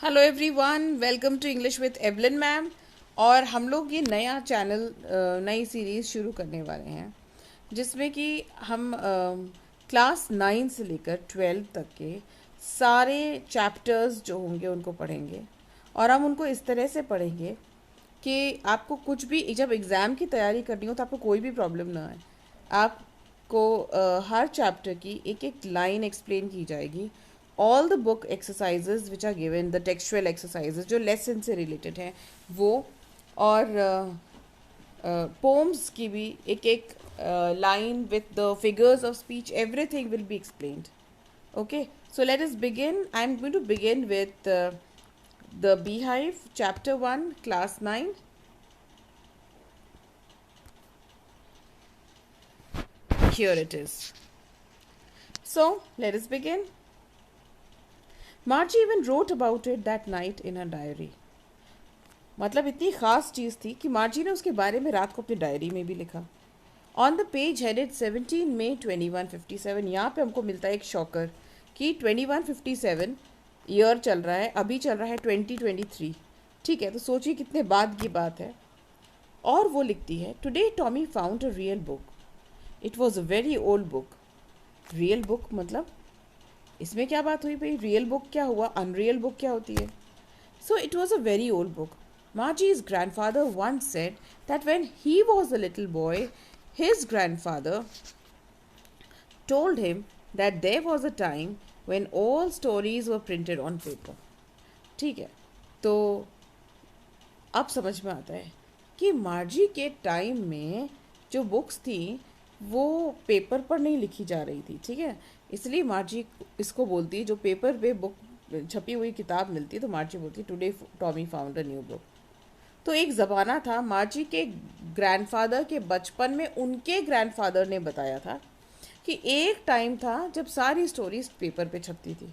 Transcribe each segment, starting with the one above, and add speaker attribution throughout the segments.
Speaker 1: Hello everyone, welcome to English with Evelyn ma'am. और हम लोग ये नया चैनल नई सीरीज़ शुरू करने वाले हैं जिसमें कि हम क्लास 9 से लेकर 12 तक के सारे चैप्टर्स जो होंगे उनको पढ़ेंगे। और हम उनको इस तरह से पढ़ेंगे कि आपको कुछ भी जब एग्ज़ाम की तैयारी करनी हो तो आपको कोई भी प्रॉब्लम ना आए। आपको हर चैप्टर की एक एक लाइन एक्सप्लेन की जाएगी। All the book exercises which are given, the textual exercises जो लेसन से रिलेटेड हैं वो, और पोम्स की भी एक एक line with the figures of speech, everything will be explained. Okay, so let us begin. I'm going to begin with the Beehive, Chapter 1, Class 9. Here it is. So, let us begin. Margie even wrote about it that night in her diary. मतलब इतनी ख़ास चीज़ थी कि मार्जी ने उसके बारे में रात को अपनी डायरी में भी लिखा. ऑन द पेज हेडेड 17 मई 2157. यहाँ पे हमको मिलता है एक शॉकर कि 2157 ईयर चल रहा है, अभी चल रहा है 2023. ठीक है, तो सोचिए कितने बाद की बात है. और वो लिखती है, today Tommy found a real book. It was a very old book. Real book मतलब इसमें क्या बात हुई भाई? रियल बुक क्या हुआ, अनरियल बुक क्या होती है? So it was a very old book. Margie's grandfather once said that when he was a little boy, his grandfather told him that there was a time when all stories were printed on paper. ठीक है, तो अब समझ में आता है कि मार्जी के टाइम में जो बुक्स थी वो पेपर पर नहीं लिखी जा रही थी. ठीक है, इसलिए मार्जी इसको बोलती है, जो पेपर पे बुक छपी हुई किताब मिलती है तो मार्जी बोलती है today Tommy found a new book. तो एक ज़माना था, मार्जी के ग्रैंडफादर के बचपन में उनके ग्रैंडफादर ने बताया था कि एक टाइम था जब सारी स्टोरीज पेपर पे छपती थी.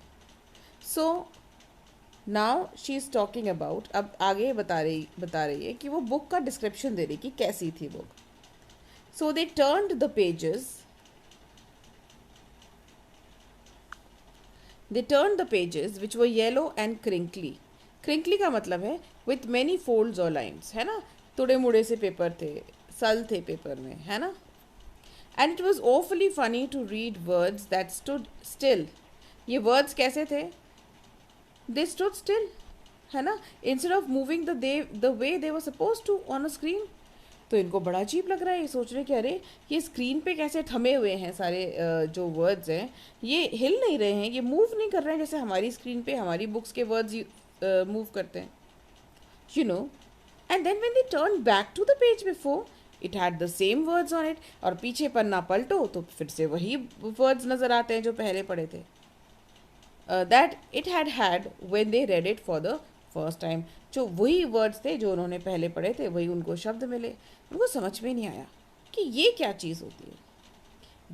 Speaker 1: So now she is talking about, अब आगे बता रही है कि वो बुक का डिस्क्रिप्शन दे रही कि कैसी थी book. So they turned the pages, which were yellow and crinkly. Crinkly का मतलब है विथ मैनी फोल्ड्स और लाइन्स, है ना. तुड़े मुड़े से पेपर थे, सल थे पेपर में, है ना. And it was awfully funny to read words that stood still. ये वर्ड्स कैसे थे? दे स्टूड स्टिल, है ना, instead of moving the way they were suppose to on a screen. तो इनको बड़ा अजीब लग रहा है, ये सोच रहे कि अरे ये स्क्रीन पे कैसे थमे हुए हैं सारे जो वर्ड्स हैं, ये हिल नहीं रहे हैं, ये मूव नहीं कर रहे हैं जैसे हमारी स्क्रीन पे हमारी बुक्स के वर्ड्स मूव करते हैं, you know. And then when they turned back to the page before, it had the same words on it. और पीछे पन्ना पलटो तो फिर से वही वर्ड्स नज़र आते हैं जो पहले पढ़े थे. That it had when they read it for the first time. जो वही वर्ड्स थे जो उन्होंने पहले पढ़े थे, वही उनको शब्द मिले. उनको समझ में नहीं आया कि ये क्या चीज़ होती है.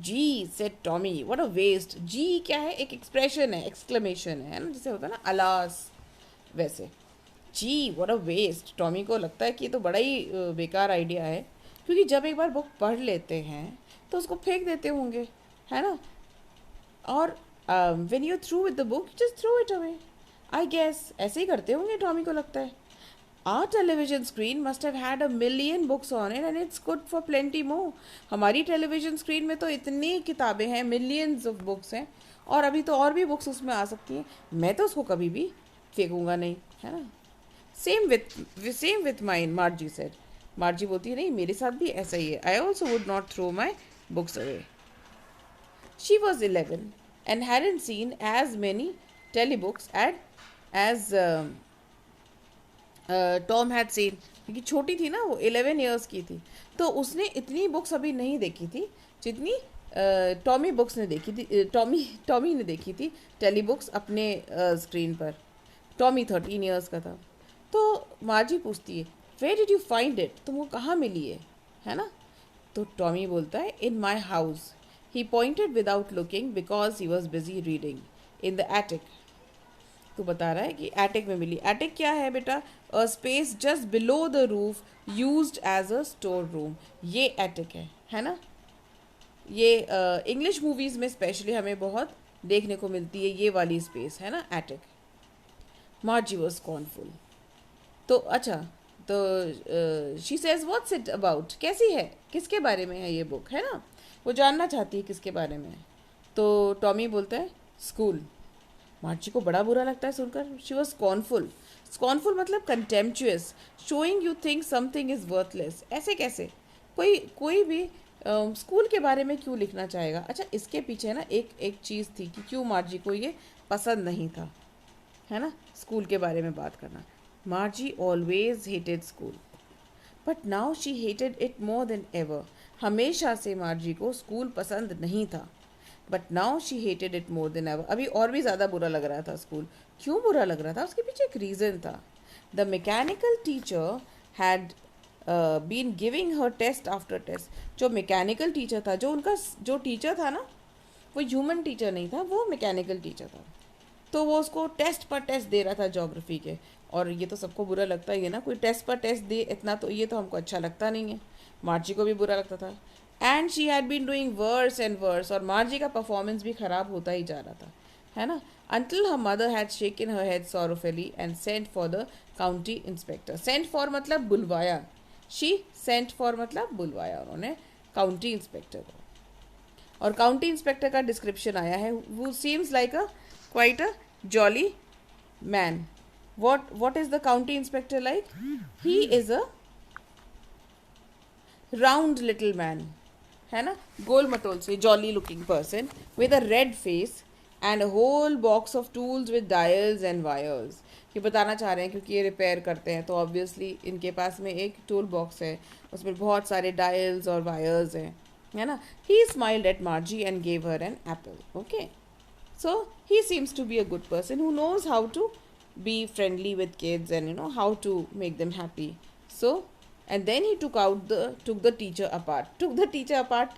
Speaker 1: जी said Tommy, what a waste. जी क्या है? एक एक्सप्रेशन है, एक्सक्लेमेशन है ना, जैसे होता है ना अलास, वैसे. जी व्हाट अ वेस्ट. टॉमी को लगता है कि ये तो बड़ा ही बेकार आइडिया है, क्योंकि जब एक बार बुक पढ़ लेते हैं तो उसको फेंक देते होंगे, है ना. और when you through with the book just throw it away. I guess ऐसे ही करते होंगे, टॉमी को लगता है. Our television screen must have had a million books on it and it's good for plenty more. हमारी टेलीविजन स्क्रीन में तो इतनी किताबें हैं, मिलियंस ऑफ बुक्स हैं, और अभी तो और भी बुक्स उसमें आ सकती हैं. मैं तो उसको कभी भी फेंकूंगा नहीं, है ना. Same with mine, Margie said. Margie बोलती है नहीं, मेरे साथ भी ऐसा ही है. I also would not throw my books away. She was 11 and hadn't seen as many telebooks as Tom had seen. क्योंकि छोटी थी ना, वो 11 ईयर्स की थी, तो उसने इतनी बुक्स अभी नहीं देखी थी जितनी टॉमी बुक्स ने देखी थी. टॉमी ने देखी थी टेली बुक्स अपने स्क्रीन पर. टॉमी 13 ईयर्स का था. तो मार्जी पूछती है, where did you find it? तुमको कहाँ मिली है ना. तो टॉमी बोलता है, in my house. He pointed without looking because he was busy reading in the attic. तो बता रहा है कि एटिक में मिली. एटिक क्या है बेटा? A space just below the roof used as a store room. ये एटिक है ना. ये इंग्लिश मूवीज़ में स्पेशली हमें बहुत देखने को मिलती है, ये वाली स्पेस है ना, एटिक. मार्जी was scornful. तो अच्छा, तो she says what's it about, कैसी है, किसके बारे में है ये बुक, है ना, वो जानना चाहती है किसके बारे में है। तो टॉमी बोलता है स्कूल। मार्ची को बड़ा बुरा लगता है सुनकर। She was scornful. स्कॉर्नफुल मतलब contemptuous, showing you think something is worthless. ऐसे कैसे कोई कोई भी स्कूल के बारे में क्यों लिखना चाहेगा। अच्छा, इसके पीछे ना एक एक चीज़ थी कि क्यों मार्जी को ये पसंद नहीं था, है ना, स्कूल के बारे में बात करना। मार्जी always hated school, but now she hated it more than ever. हमेशा से मार्जी को स्कूल पसंद नहीं था, but now she hated it more than ever. अभी और भी ज़्यादा बुरा लग रहा था स्कूल। क्यों बुरा लग रहा था, उसके पीछे एक रीज़न था। The mechanical teacher had been giving her test after test. जो मैकेनिकल टीचर था, जो उनका जो टीचर था ना, वो ह्यूमन टीचर नहीं था, वो मैकेनिकल टीचर था। तो वो उसको टेस्ट पर टेस्ट दे रहा था ज्योग्राफी के। और ये तो सबको बुरा लगता ही है ना, कोई टेस्ट पर टेस्ट दे इतना, तो ये तो हमको अच्छा लगता नहीं है। मार्जी को भी बुरा लगता था। And she had been doing worse and worse, और मार्जी का परफॉर्मेंस भी खराब होता ही जा रहा था, है ना। Until her mother had shaken her head sorrowfully and sent for the county inspector. Sent for मतलब बुलवाया, शी सेंट फॉर मतलब बुलवाया उन्होंने काउंटी इंस्पेक्टर को। और काउंटी इंस्पेक्टर का डिस्क्रिप्शन आया है, वो seems like a quite a jolly man. what is the county inspector like? He is a round little man, है ना, गोल मटोल से jolly looking person with a red face and a whole box of tools with dials and wires. ये बताना चाह रहे हैं क्योंकि ये रिपेयर करते हैं, तो ऑब्वियसली इनके पास में एक टूल बॉक्स है, उसमें बहुत सारे डायल्स और वायर्स हैं, है ना। He smiled at Margie and gave her an apple. Okay, so he seems to be a good person who knows how to be friendly with kids and how to make them happy. So and then he took the teacher apart.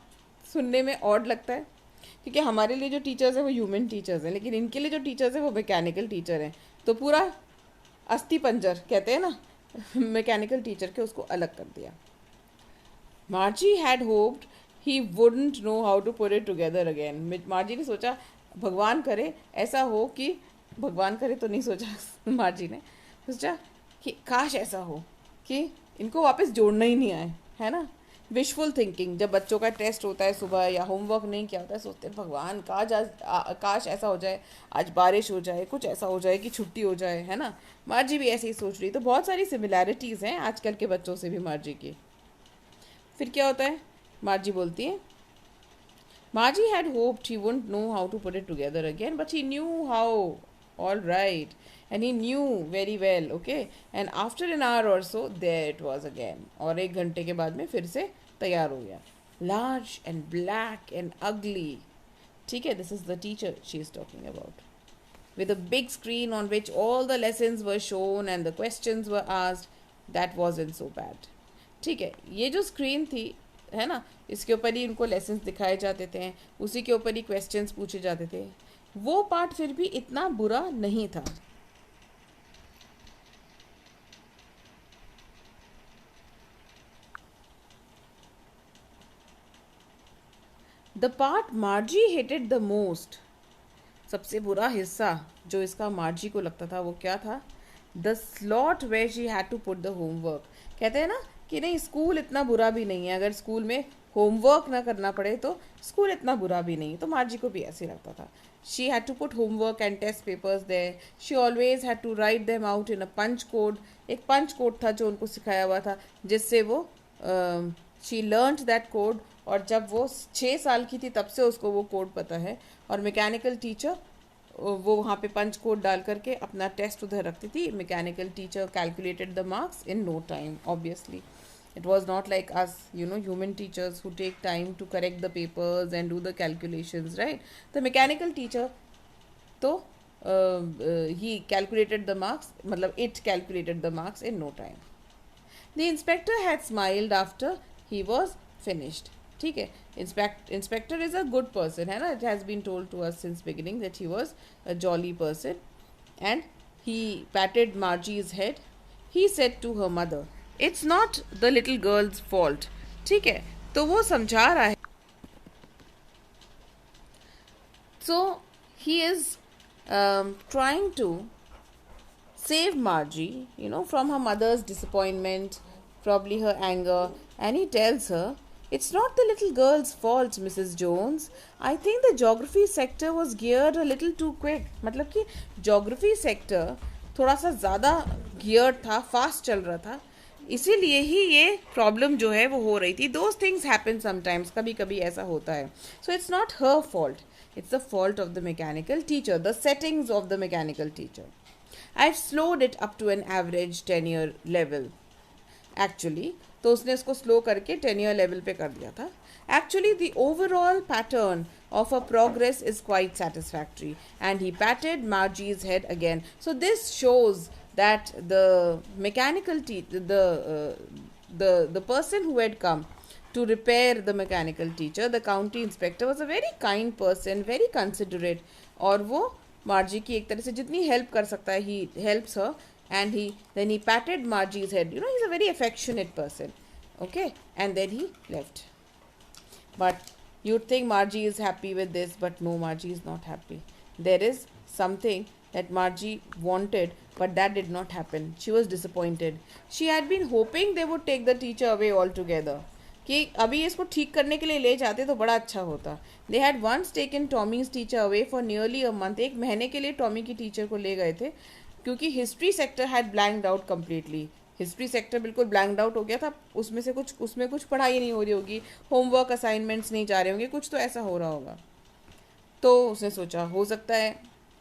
Speaker 1: सुनने में odd लगता है क्योंकि हमारे लिए जो teachers हैं वो ह्यूमन टीचर्स हैं, लेकिन इनके लिए जो टीचर्स हैं वो मैकेनिकल टीचर हैं। तो पूरा अस्थि पंजर कहते हैं ना मैकेनिकल टीचर के, उसको अलग कर दिया। Margie had hoped he wouldn't know how to put it together again. Margie ने सोचा भगवान करे ऐसा हो कि, भगवान करे तो नहीं सोचा मार्जी ने, सोचा कि काश ऐसा हो कि इनको वापस जोड़ना ही नहीं आए, है ना। विशफुल थिंकिंग, जब बच्चों का टेस्ट होता है सुबह या होमवर्क नहीं किया होता है, सोचते हैं भगवान काश ऐसा हो जाए, आज बारिश हो जाए, कुछ ऐसा हो जाए कि छुट्टी हो जाए, है ना। मार्जी भी ऐसे ही सोच रही। तो बहुत सारी सिमिलैरिटीज़ हैं आजकल के बच्चों से भी मार्जी की। फिर क्या होता है, मार्जी बोलती है Margie had hoped he wouldn't know how to put it together again, but he knew how. All right. And he knew very well, okay? And after an hour or so, there it was again. और एक घंटे के बाद में फिर से तैयार हो गया. Large and black and ugly. ठीक है, this is the teacher she is talking about. With a big screen on which all the lessons were shown and the questions were asked. That wasn't so bad. ठीक है, ये जो screen थी, है ना, इसके ऊपर ही उनको लेसन्स दिखाए जाते थे, उसी के ऊपर ही क्वेश्चंस पूछे जाते थे। वो पार्ट फिर भी इतना बुरा नहीं था। The part मार्जी hated the most, सबसे बुरा हिस्सा जो इसका मार्जी को लगता था वो क्या था? The slot where she had to put the homework. कहते हैं ना कि नहीं, स्कूल इतना बुरा भी नहीं है, अगर स्कूल में होमवर्क ना करना पड़े तो स्कूल इतना बुरा भी नहीं है। तो मार्जी को भी ऐसे लगता था। She had to put homework and test papers there. She always had to write them out in a punch code. एक पंच कोड था जो उनको सिखाया हुआ था, जिससे वो शी लर्नड दैट कोड। और जब वो 6 साल की थी तब से उसको वो कोड पता है। और मैकेनिकल टीचर वो वहाँ पे पंच कोड डाल करके अपना टेस्ट उधर रखती थी। Mechanical teacher calculated the marks in no time, obviously. It was not like us, human teachers who take time to correct the papers and do the calculations, right? The mechanical teacher, तो he calculated the marks, मतलब it calculated the marks in no time. The inspector had smiled after he was finished. ठीक है, inspector is a good person, है ना. It has been told to us since beginning that he was a jolly person. And he patted Margie's head. He said to her mother, it's not the little girl's fault. ठीक है, तो वो समझा रहा है. So he is trying to save Margie, from her mother's disappointment, probably her anger, and he tells her, "It's not the little girl's fault, Mrs. Jones. I think the geography sector was geared a little too quick." मतलब कि geography sector थोड़ा सा ज़्यादा geared था, fast चल रहा था, इसीलिए ही ये प्रॉब्लम जो है वो हो रही थी. दोज थिंग्स हैपन समटाइम्स, कभी कभी ऐसा होता है. So it's not her fault, it's the fault of the mechanical teacher, the settings of the mechanical teacher. I've slowed it up to an average 10-year level. Actually, तो उसने इसको slow करके 10-year level पे कर दिया था. Actually, the overall pattern of her progress is quite satisfactory. And he patted Margie's head again. So this shows that the mechanical the person who had come to repair the mechanical teacher, the county inspector, was a very kind person, very considerate. और वो मार्जी की एक तरह से जितनी help कर सकता है, he helps her, and then he patted Margie's head. He's a very affectionate person. Okay, and then he left. But you'd think Margie is happy with this, but no, Margie is not happy. There is something that Margie wanted, but that did not happen. She was disappointed. She had been hoping they would take the teacher away altogether. कि अभी इसको ठीक करने के लिए ले जाते तो बड़ा अच्छा होता. They had once taken Tommy's teacher away for nearly a month. एक महीने के लिए टॉमी की टीचर को ले गए थे, क्योंकि history sector had blanked out completely. History sector बिल्कुल ब्लैंक्ड आउट हो गया था. उसमें कुछ पढ़ाई नहीं हो रही होगी, होमवर्क असाइनमेंट्स नहीं जा रहे होंगे, कुछ तो ऐसा हो रहा होगा. तो उसने सोचा हो सकता है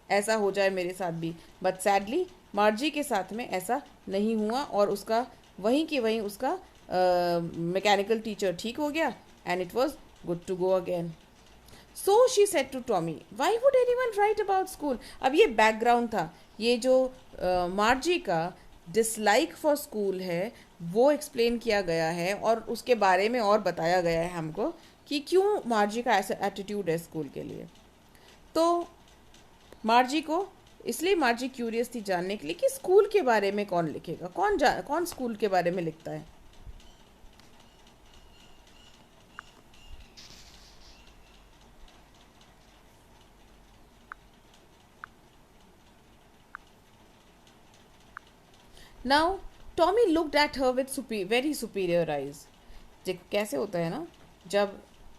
Speaker 1: ऐसा हो जाए मेरे साथ भी. बट सैडली मार्जी के साथ में ऐसा नहीं हुआ, और उसका वहीं की वहीं उसका मैकेनिकल टीचर ठीक हो गया, and it was good to go again. So she said to Tommy, why would anyone write about school. अब ये बैकग्राउंड था, ये जो मार्जी का डिसलाइक फॉर स्कूल है वो एक्सप्लेन किया गया है, और उसके बारे में और बताया गया है हमको कि क्यों मार्जी का ऐसा एटीट्यूड है स्कूल के लिए. तो मार्जी को इसलिए मार्जी क्यूरियस थी जानने के लिए कि स्कूल के बारे में कौन लिखेगा, कौन स्कूल के बारे में लिखता है. Now, Tommy looked at her with very superior eyes. कैसे होता है ना, जब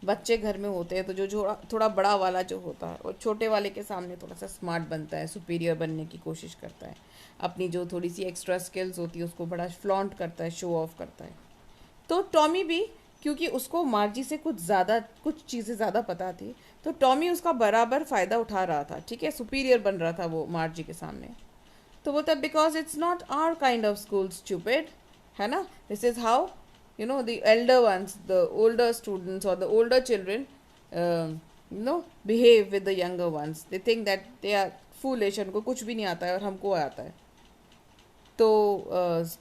Speaker 1: बच्चे घर में होते हैं तो जो थोड़ा बड़ा वाला जो होता है वो छोटे वाले के सामने थोड़ा सा स्मार्ट बनता है, सुपीरियर बनने की कोशिश करता है, अपनी जो थोड़ी सी एक्स्ट्रा स्किल्स होती है उसको बड़ा फ्लॉन्ट करता है, शो ऑफ करता है. तो टॉमी भी, क्योंकि उसको मार्जी से कुछ चीज़ें ज़्यादा पता थी, तो टॉमी उसका बराबर फ़ायदा उठा रहा था. ठीक है, सुपीरियर बन रहा था वो मार्जी के सामने. तो बोलता है, because it's not our kind of school stupid, है ना. This is how the elder ones, the older students or the older children behave with the younger ones. They think that they are foolish, उनको कुछ भी नहीं आता है और हमको आता है. तो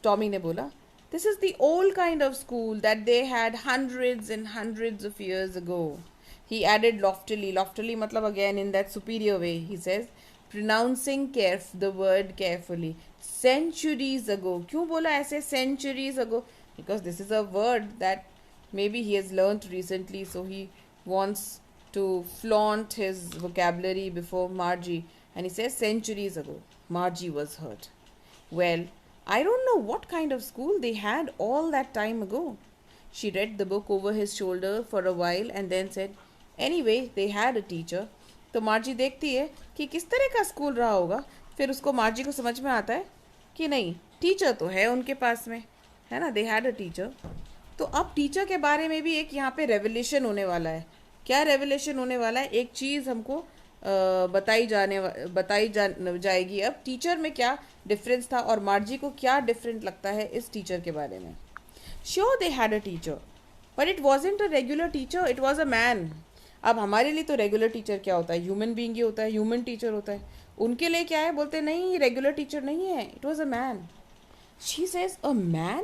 Speaker 1: टॉमी ने बोला, this is the old kind of school that they had hundreds and hundreds of years ago. He added loftily मतलब again in that superior way, he says, pronouncing the word carefully. Centuries ago. क्यों बोला ऐसे centuries ago? Because this is a word that maybe he has learnt recently, so he wants to flaunt his vocabulary before Margie, and he says centuries ago Margie was hurt. Well, I don't know what kind of school they had all that time ago. She read the book over his shoulder for a while and then said, anyway, they had a teacher. तो मार्जी देखती है कि किस तरह का school रहा होगा. फिर उसको मार्जी को समझ में आता है कि नहीं, टीचर तो है उनके पास में, है ना. दे हैड अ टीचर. तो अब टीचर के बारे में भी एक यहाँ पे रेवलेशन होने वाला है. क्या रेवलेशन होने वाला है? एक चीज़ हमको बताई जाएगी अब, टीचर में क्या डिफरेंस था और मार्जी को क्या डिफरेंट लगता है इस टीचर के बारे में. Sure they had a teacher, but it wasn't a regular teacher, it was a man. अब हमारे लिए तो रेगुलर टीचर क्या होता है? ह्यूमन बीइंग ही होता है, ह्यूमन टीचर होता है. उनके लिए क्या है? बोलते नहीं, रेगुलर टीचर नहीं है, it was a man. She says, a man?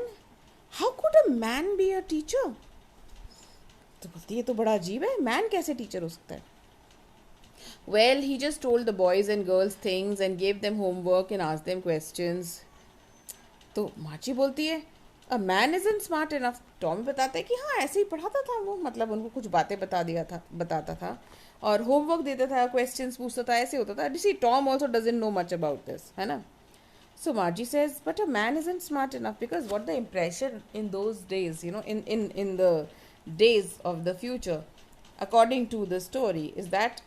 Speaker 1: How could a man be a teacher? तो बोलती है तो बड़ा अजीब है, मैन कैसे टीचर हो सकता है. Well, he just told the boys and girls things and gave them homework and asked them questions. तो माची बोलती है, a man isn't smart enough. Tommy बताता है कि हाँ ऐसे ही पढ़ाता था वो, मतलब उनको कुछ बातें बताता था और होमवर्क देता था, क्वेश्चंस पूछता था, ऐसे होता था. See Tom also doesn't know much about this, है ना. So Margie says, but a man isn't smart enough, because what the impression in those days, in the days of the future, according to the story, is that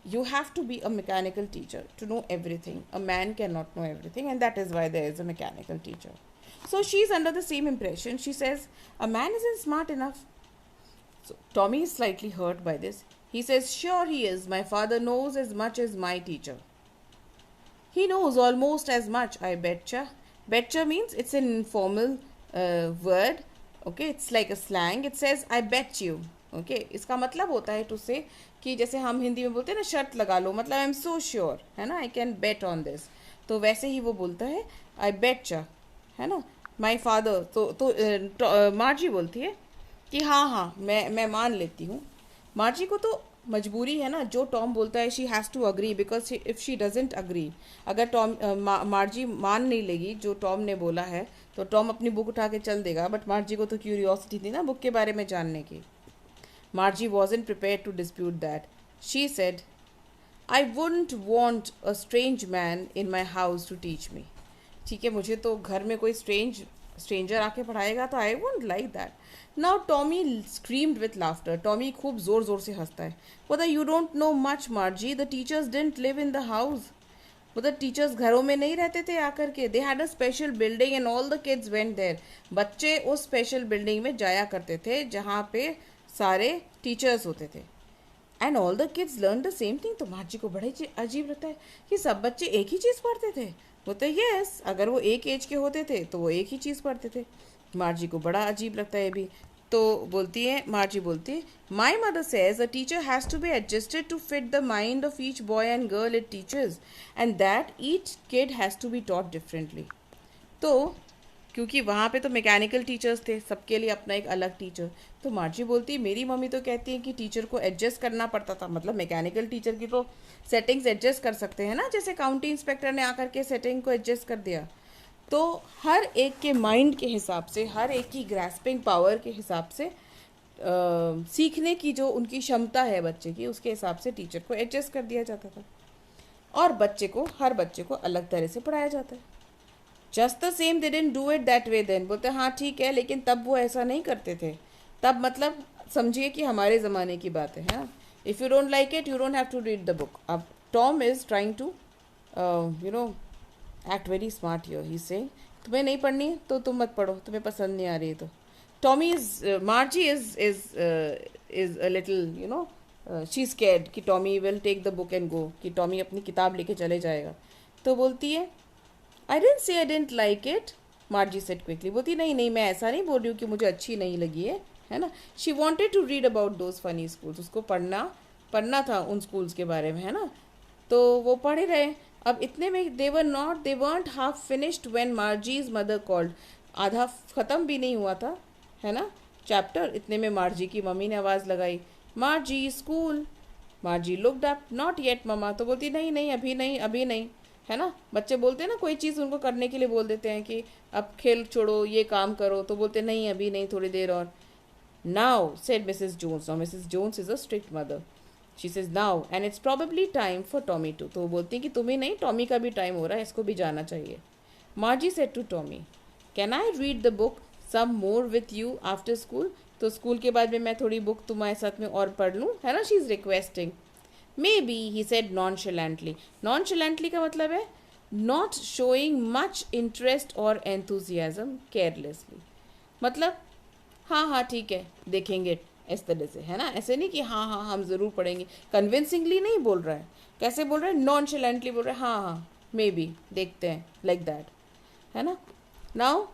Speaker 1: you have to be a mechanical teacher to know everything. A man cannot know everything, and that is why there is a mechanical teacher. So she's under the same impression. She says, a man isn't smart enough. So Tommy is slightly hurt by this. He says, sure he is. My father knows as much as my teacher. He knows almost as much, I betcha. Betcha means it's an informal word. Okay, it's like a slang. It says, I bet you. Okay, इसका मतलब होता है to से कि जैसे हम हिंदी में बोलते हैं ना, शर्त लगा लो, मतलब आई एम सो श्योर, है ना, I can bet on this, तो वैसे ही वो बोलता है आई बेटचा, है ना. माई फादर, तो मार्जी बोलती है कि हाँ हाँ मैं मान लेती हूँ. मार्जी को तो मजबूरी है ना, जो टॉम बोलता है she has to agree, because if she doesn't agree, अगर टॉम मार्जी मान नहीं लेगी जो टॉम ने बोला है, तो टॉम अपनी बुक उठा के चल देगा. बट मार्जी को तो क्यूरियोसिटी थी ना बुक के बारे में जानने की. Margie wasn't prepared to dispute that. She said, I wouldn't want a strange man in my house to teach me. ठीक है, मुझे तो घर में कोई स्ट्रेंजर आके पढ़ाएगा तो I won't like that. Now Tommy screamed with laughter. Tommy खूब जोर जोर से हंसता है. बोला, you don't know much Margie, the teachers didn't live in the house. मतलब टीचर्स घरों में नहीं रहते थे आकर के. They had a special building and all the kids went there. बच्चे उस स्पेशल बिल्डिंग में जाया करते थे जहाँ पे सारे टीचर्स होते थे. And all the kids learn the same thing. तो मार्जी को बड़ा ही अजीब लगता है कि सब बच्चे एक ही चीज़ पढ़ते थे. बोलते यस, अगर वो एक एज के होते थे तो वो एक ही चीज़ पढ़ते थे. मार्जी को बड़ा अजीब लगता है भी. तो मार्जी बोलती है, my mother says a teacher has to be adjusted to fit the mind of each boy and girl it teachers, and that each kid has to be taught differently. तो क्योंकि वहाँ पे तो मैकेनिकल टीचर्स थे, सबके लिए अपना एक अलग टीचर. तो मार्जी बोलती है, मेरी मम्मी तो कहती है कि टीचर को एडजस्ट करना पड़ता था. मतलब मैकेनिकल टीचर की तो सेटिंग्स एडजस्ट कर सकते हैं ना, जैसे काउंटी इंस्पेक्टर ने आकर के सेटिंग को एडजस्ट कर दिया. तो हर एक के माइंड के हिसाब से, हर एक की ग्रास्पिंग पावर के हिसाब से, सीखने की जो उनकी क्षमता है बच्चे की, उसके हिसाब से टीचर को एडजस्ट कर दिया जाता था. और हर बच्चे को अलग तरह से पढ़ाया जाता है. Just the same they didn't do it that way then. बोलते हाँ ठीक है, लेकिन तब वो ऐसा नहीं करते थे. तब मतलब समझिए कि हमारे ज़माने की बात है ना. If you don't like it, you don't have to read the book. अब Tom is trying to act very smart here. He saying, तुम्हें नहीं पढ़नी है तो तुम मत पढ़ो, तुम्हें पसंद नहीं आ रही है तो. Tommy Margie is a little she is scared कि Tommy will take the book and go, कि टॉमी अपनी किताब लेके चले जाएगा. तो बोलती है, I didn't say I didn't like it. Margie said quickly. बोलती नहीं, मैं ऐसा नहीं बोल रही हूँ कि मुझे अच्छी नहीं लगी है ना. She wanted to read about those funny schools. उसको पढ़ना था उन स्कूल्स के बारे में, है ना. तो वो पढ़ रहे. अब इतने में they were half finished when Margie's mother called. आधा ख़त्म भी नहीं हुआ था, है ना, चैप्टर. इतने में मार्जी की मम्मी ने आवाज़ लगाई, मार्जी school. मार्जी looked up. Not yet mama. तो बोलती नहीं, अभी नहीं, है ना. बच्चे बोलते हैं ना, कोई चीज़ उनको करने के लिए बोल देते हैं कि अब खेल छोड़ो, ये काम करो, तो बोलते नहीं, अभी नहीं, थोड़ी देर और. Now said Mrs Jones. Now Mrs Jones is a strict mother. She says now and it's probably time for Tommy to. तो वो बोलती हैं कि तुम्हें नहीं, टॉमी का भी टाइम हो रहा है, इसको भी जाना चाहिए. Margie said to Tommy, can I read the book some more with you after school. तो स्कूल के बाद में मैं थोड़ी बुक तुम्हारे साथ में और पढ़ लूँ, है ना. She is requesting. Maybe, he said nonchalantly. Nonchalantly का मतलब है not showing much interest or enthusiasm carelessly. मतलब हाँ ठीक है, देखेंगे, इस तरह से, है ना. ऐसे नहीं कि हाँ हम ज़रूर पढ़ेंगे. कन्विंसिंगली नहीं बोल रहा है. कैसे बोल रहा है? नॉनशलेंटली बोल रहा है. हाँ मे बी, देखते हैं, लाइक दैट, है ना. Now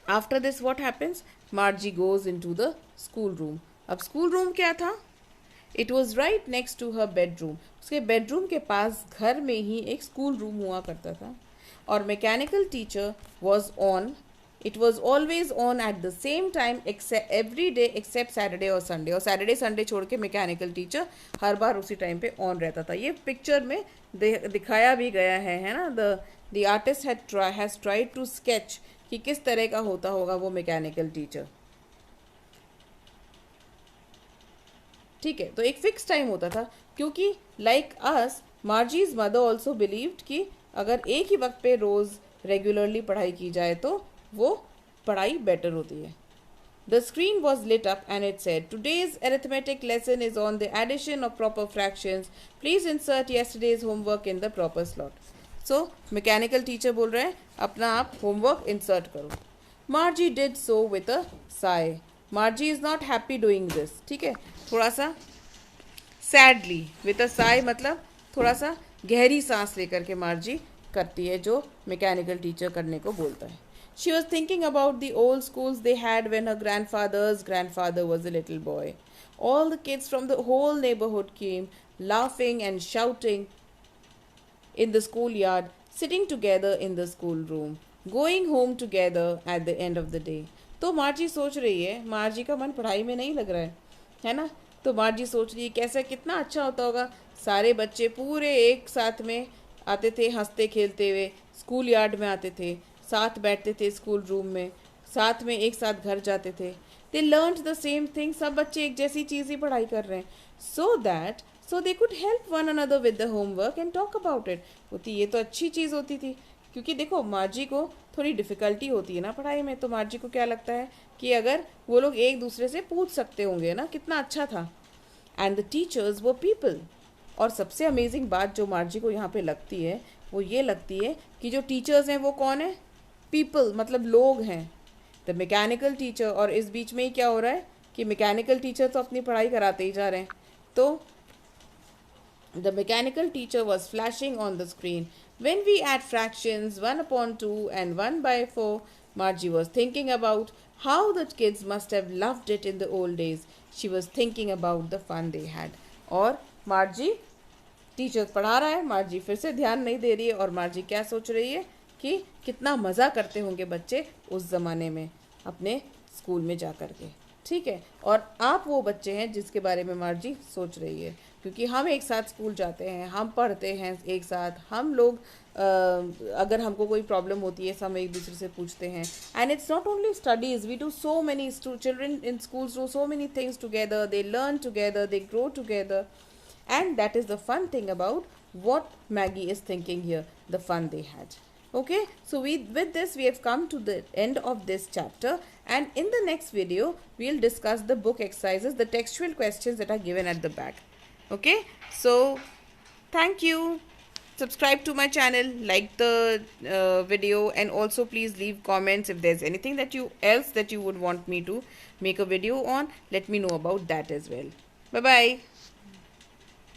Speaker 1: after this what happens? Margie goes into the school room. अब स्कूल रूम क्या था? It was right next to her bedroom. उसके बेडरूम के पास घर में ही एक स्कूल रूम हुआ करता था. और mechanical teacher was on. It was always on at the same time every day except Saturday और संडे. और सैटरडे संडे छोड़ के मैकेनिकल टीचर हर बार उसी टाइम पे ऑन रहता था. ये पिक्चर में दिखाया भी गया है ना. The artist has tried to sketch कि किस तरह का होता होगा वो मैकेनिकल टीचर. ठीक है, तो एक फिक्स टाइम होता था, क्योंकि like us Margie's mother also believed कि अगर एक ही वक्त पे रोज़ रेगुलरली पढ़ाई की जाए तो वो पढ़ाई बेटर होती है. The screen was lit up and it said, "Today's arithmetic lesson is on the addition of proper fractions. Please insert yesterday's homework in the proper slot." So, mechanical teacher बोल रहे हैं अपना आप homework insert करो. Margie did so with a sigh. Margie is not happy doing this. ठीक है, थोड़ा सा सैडली विथ अ साई मतलब थोड़ा सा गहरी सांस लेकर के मार्जी करती है जो मैकेनिकल टीचर करने को बोलता है. She was thinking about the old schools they had when her grandfather was a little boy. All the kids from the whole neighborhood came, laughing and shouting in the schoolyard, sitting together in the schoolroom, going home together at the end of the day. तो मार्जी सोच रही है, मार्जी का मन पढ़ाई में नहीं लग रहा है ना. तो मार्जी सोच रही है कैसा कितना अच्छा होता होगा, सारे बच्चे पूरे एक साथ में आते थे, हंसते खेलते हुए स्कूल यार्ड में आते थे, साथ बैठते थे स्कूल रूम में, साथ में एक साथ घर जाते थे. They learn the same thing, सब बच्चे एक जैसी चीज़ ही पढ़ाई कर रहे हैं. So they could help one another with the homework and talk about it. होती ये तो अच्छी चीज़ होती थी, क्योंकि देखो मार्जी को थोड़ी डिफ़िकल्टी होती है ना पढ़ाई में, तो मार्जी को क्या लगता है कि अगर वो लोग एक दूसरे से पूछ सकते होंगे ना, कितना अच्छा था. एंड द टीचर्स वो पीपल. और सबसे अमेजिंग बात जो मार्जी को यहाँ पे लगती है वो ये लगती है कि जो टीचर्स हैं वो कौन है, पीपल मतलब लोग हैं, द मैकेनिकल टीचर. और इस बीच में ही क्या हो रहा है कि मैकेनिकल टीचर तो अपनी पढ़ाई कराते ही जा रहे हैं. तो the mechanical teacher was flashing on the screen. When we add fractions 1/2 and 1/4, Margie was thinking about how the kids must have loved it in the old days. She was thinking about the fun they had. और मार्जी teacher पढ़ा रहा है, मार्जी फिर से ध्यान नहीं दे रही है, और मार्जी क्या सोच रही है कि कितना मज़ा करते होंगे बच्चे उस ज़माने में अपने स्कूल में जा कर के. ठीक है, और आप वो बच्चे हैं जिसके बारे में मार्जी सोच रही है, क्योंकि हम एक साथ स्कूल जाते हैं, हम पढ़ते हैं एक साथ, हम लोग अगर हमको कोई प्रॉब्लम होती है हम एक दूसरे से पूछते हैं. And it's not only studies, we do so many, children in schools do so many things together, they learn together, they grow together, and that is the fun thing about what Maggie is thinking here, the fun they had. Okay, so with this we have come to the end of this chapter, and in the next video we'll discuss the book exercises, the textual questions that are given at the back. Okay, so thank you. Subscribe to my channel, like the video, and also please leave comments if there's anything that you would want me to make a video on. Let me know about that as well. Bye bye.